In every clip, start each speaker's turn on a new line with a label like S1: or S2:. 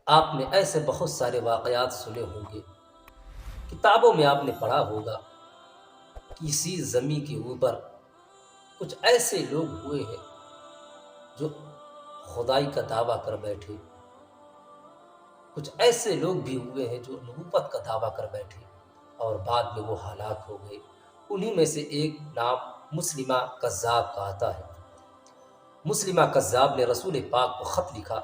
S1: آپ نے ایسے بہت سارے واقعات سنے ہوں گے، کتابوں میں آپ نے پڑھا ہوگا، کسی زمین کے اوپر کچھ ایسے لوگ ہوئے ہیں جو خدائی کا دعویٰ کر بیٹھے، کچھ ایسے لوگ بھی ہوئے ہیں جو نبوت کا دعویٰ کر بیٹھے اور بعد میں وہ ہلاک ہو گئے۔ انہی میں سے ایک نام مسلمہ کذاب کا آتا ہے۔ مسلمہ کذاب نے رسول پاک کو خط لکھا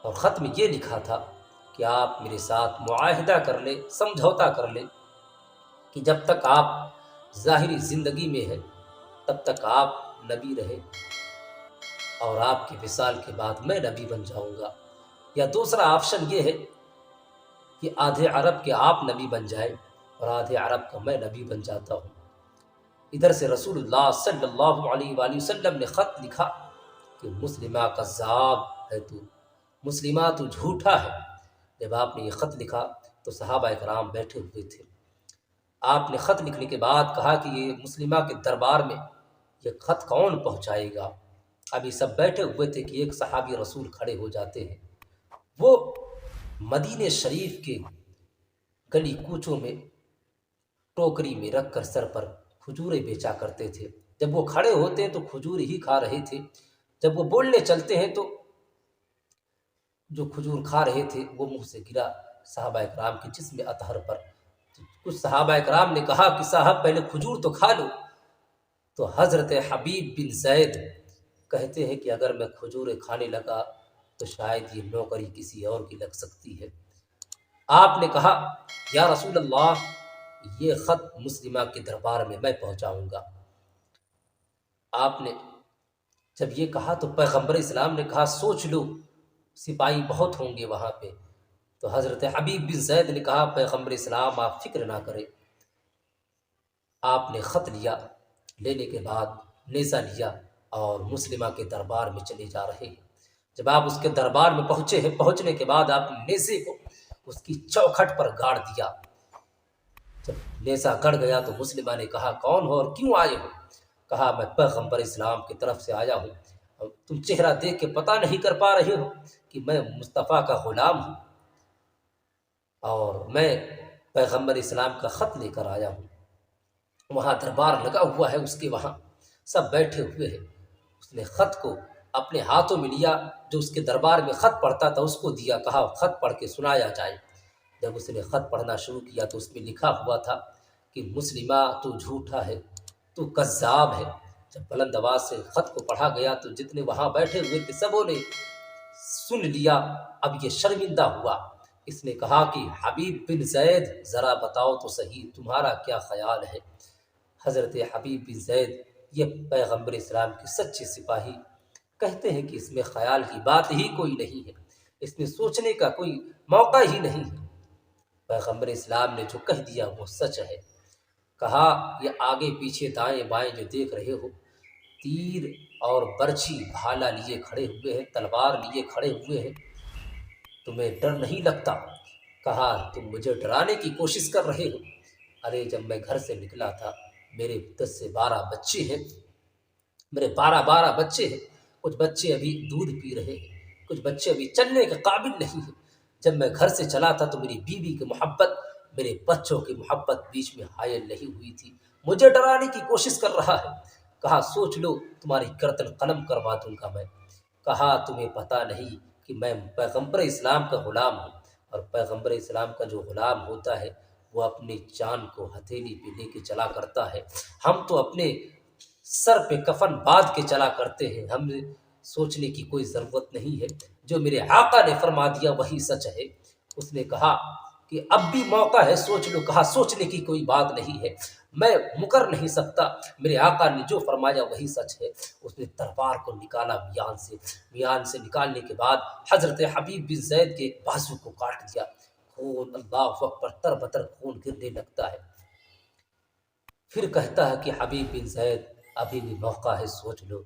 S1: اور خط میں یہ لکھا تھا کہ آپ میرے ساتھ معاہدہ کر لیں، سمجھوتا کر لیں کہ جب تک آپ ظاہری زندگی میں ہیں تب تک آپ نبی رہے اور آپ کے وصال کے بعد میں نبی بن جاؤں گا، یا دوسرا آپشن یہ ہے کہ آدھے عرب کے آپ نبی بن جائیں اور آدھے عرب کا میں نبی بن جاتا ہوں۔ ادھر سے رسول اللہ صلی اللہ علیہ وآلہ وسلم نے خط لکھا کہ مسلمہ کذاب ہے تو، مسلمہ تو جھوٹا ہے۔ جب آپ نے یہ خط لکھا تو صحابہ کرام بیٹھے ہوئے تھے۔ آپ نے خط لکھنے کے بعد کہا کہ یہ مسلمہ کے دربار میں یہ خط کون پہنچائے گا؟ ابھی سب بیٹھے ہوئے تھے کہ ایک صحابی رسول کھڑے ہو جاتے ہیں۔ وہ مدینہ شریف کے گلی کوچوں میں ٹوکری میں رکھ کر سر پر کھجوریں بیچا کرتے تھے۔ جب وہ کھڑے ہوتے ہیں تو کھجور ہی کھا رہے تھے، جب وہ بولنے چلتے ہیں تو جو کھجور کھا رہے تھے وہ منہ سے گرا صحابہ اکرام کے جسم اطہر پر۔ کچھ صحابہ اکرام نے کہا کہ صاحب پہلے کھجور تو کھا لو، تو حضرت حبیب بن زید کہتے ہیں کہ اگر میں کھجوریں کھانے لگا تو شاید یہ نوکری کسی اور کی لگ سکتی ہے۔ آپ نے کہا یا رسول اللہ یہ خط مسلمہ کے دربار میں پہنچاؤں گا۔ آپ نے جب یہ کہا تو پیغمبر اسلام نے کہا سوچ لو، سپاہی بہت ہوں گے وہاں پہ۔ تو حضرت حبیب بن زید نے کہا پیغمبر اسلام آپ فکر نہ کریں۔ آپ نے خط لیا، لینے کے بعد نیزہ لیا اور مسلمہ کے دربار میں چلے جا رہے ہیں۔ جب آپ اس کے دربار میں پہنچے ہیں، پہنچنے کے بعد آپ نے نیزے کو اس کی چوکھٹ پر گاڑ دیا۔ جب نیزہ گڑ گیا تو مسلمہ نے کہا کون ہو اور کیوں آئے ہو؟ کہا میں پیغمبر اسلام کی طرف سے آیا ہوں، اور تم چہرہ دیکھ کے پتہ نہیں کر پا رہے ہو کہ میں مصطفیٰ کا غلام ہوں اور میں پیغمبر اسلام کا خط لے کر آیا ہوں۔ وہاں دربار لگا ہوا ہے، اس کے وہاں سب بیٹھے ہوئے ہیں۔ اس نے خط کو اپنے ہاتھوں میں لیا، جو اس کے دربار میں خط پڑھتا تھا اس کو دیا، کہا خط پڑھ کے سنایا جائے۔ جب اس نے خط پڑھنا شروع کیا تو اس میں لکھا ہوا تھا کہ مسلمہ تو جھوٹا ہے، تو کذاب ہے۔ جب بلند آواز سے خط کو پڑھا گیا تو جتنے وہاں بیٹھے ہوئے تھے سبوں نے سن لیا۔ اب یہ شرمندہ ہوا، اس نے کہا کہ حبیب بن زید ذرا بتاؤ تو صحیح تمہارا کیا خیال ہے؟ حضرت حبیب بن زید یہ پیغمبر اسلام کے سچے سپاہی کہتے ہیں کہ اس میں خیال کی بات ہی کوئی نہیں ہے، اس میں سوچنے کا کوئی موقع ہی نہیں ہے۔ پیغمبر اسلام نے جو کہہ دیا وہ سچ ہے۔ کہا یہ آگے پیچھے دائیں بائیں جو دیکھ رہے ہو، تیر اور برچھی بھالا لیے کھڑے ہوئے ہیں، تلوار لیے کھڑے ہوئے ہیں، تمہیں ڈر نہیں لگتا؟ کہا تم مجھے ڈرانے کی کوشش کر رہے ہو؟ ارے جب میں گھر سے نکلا تھا میرے 10 سے 12 بچے ہیں، میرے 12 بچے ہیں، کچھ بچے ابھی دودھ پی رہے ہیں، کچھ بچے ابھی چلنے کے قابل نہیں ہیں۔ جب میں گھر سے چلا تھا تو میری بیوی کی محبت، میرے بچوں کی محبت بیچ میں حائل نہیں ہوئی تھی، مجھے ڈرانے کی کوشش کر رہا ہے۔ کہا سوچ لو تمہاری گردن قلم کروا دوں گا میں۔ کہا تمہیں پتہ نہیں کہ میں پیغمبر اسلام کا غلام ہوں، اور پیغمبر اسلام کا جو غلام ہوتا ہے وہ اپنی جان کو ہتھیلی پہ لے کے چلا کرتا ہے، ہم تو اپنے سر پہ کفن باندھ کے چلا کرتے ہیں، ہمیں سوچنے کی کوئی ضرورت نہیں ہے، جو میرے آقا نے فرما دیا وہی سچ ہے۔ اس نے کہا کہ اب بھی موقع ہے سوچ لو۔ کہا سوچنے کی کوئی بات نہیں ہے، میں مکر نہیں سکتا، میرے آقا نے جو فرمایا وہی سچ ہے۔ اس نے تلوار کو نکالا میان سے نکالنے کے بعد حضرت حبیب بن زید کے ایک بازو کو کاٹ دیا، خون اللہ اکبر تر بتر خون گرنے لگتا ہے۔ پھر کہتا ہے کہ حبیب بن زید ابھی بھی موقع ہے سوچ لو۔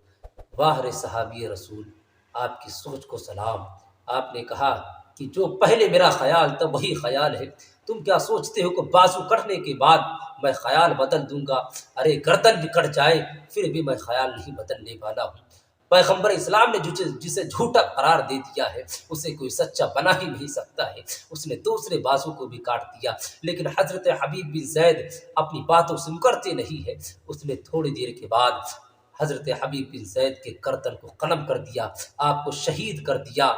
S1: واہ رے صحابی رسول، آپ کی سوچ کو سلام۔ آپ نے کہا کہ جو پہلے میرا خیال تھا وہی خیال ہے، تم کیا سوچتے ہو کہ بازو کٹنے کے بعد میں خیال بدل دوں گا؟ ارے گردن بھی کٹ جائے پھر بھی میں خیال نہیں بدلنے والا ہوں۔ پیغمبر اسلام نے جسے جھوٹا قرار دے دیا ہے اسے کوئی سچا بنا ہی نہیں سکتا ہے، اس نے دوسرے بازو کو بھی کاٹ دیا۔ لیکن حضرت حبیب بن زید اپنی باتوں سے مکرتے نہیں ہے، اس نے تھوڑی دیر کے بعد حضرت حبیب بن زید کے گردن کو قلم کر دیا، آپ کو شہید کر دیا۔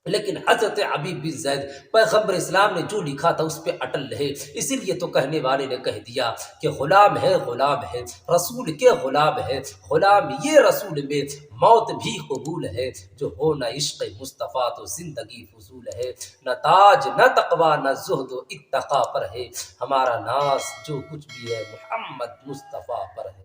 S1: لیکن حضرت حبیب بن زید پیغمبر اسلام نے جو لکھا تھا اس پہ اٹل رہے، اسی لیے تو کہنے والے نے کہہ دیا کہ غلام ہے غلام ہے رسول کے غلام ہے، غلام یہ رسول میں موت بھی قبول ہے، جو ہو نہ عشق مصطفیٰ تو زندگی فضول ہے، نہ تاج نہ تقویٰ نہ زہد و اتقا پر ہے، ہمارا ناز جو کچھ بھی ہے محمد مصطفیٰ پر ہے۔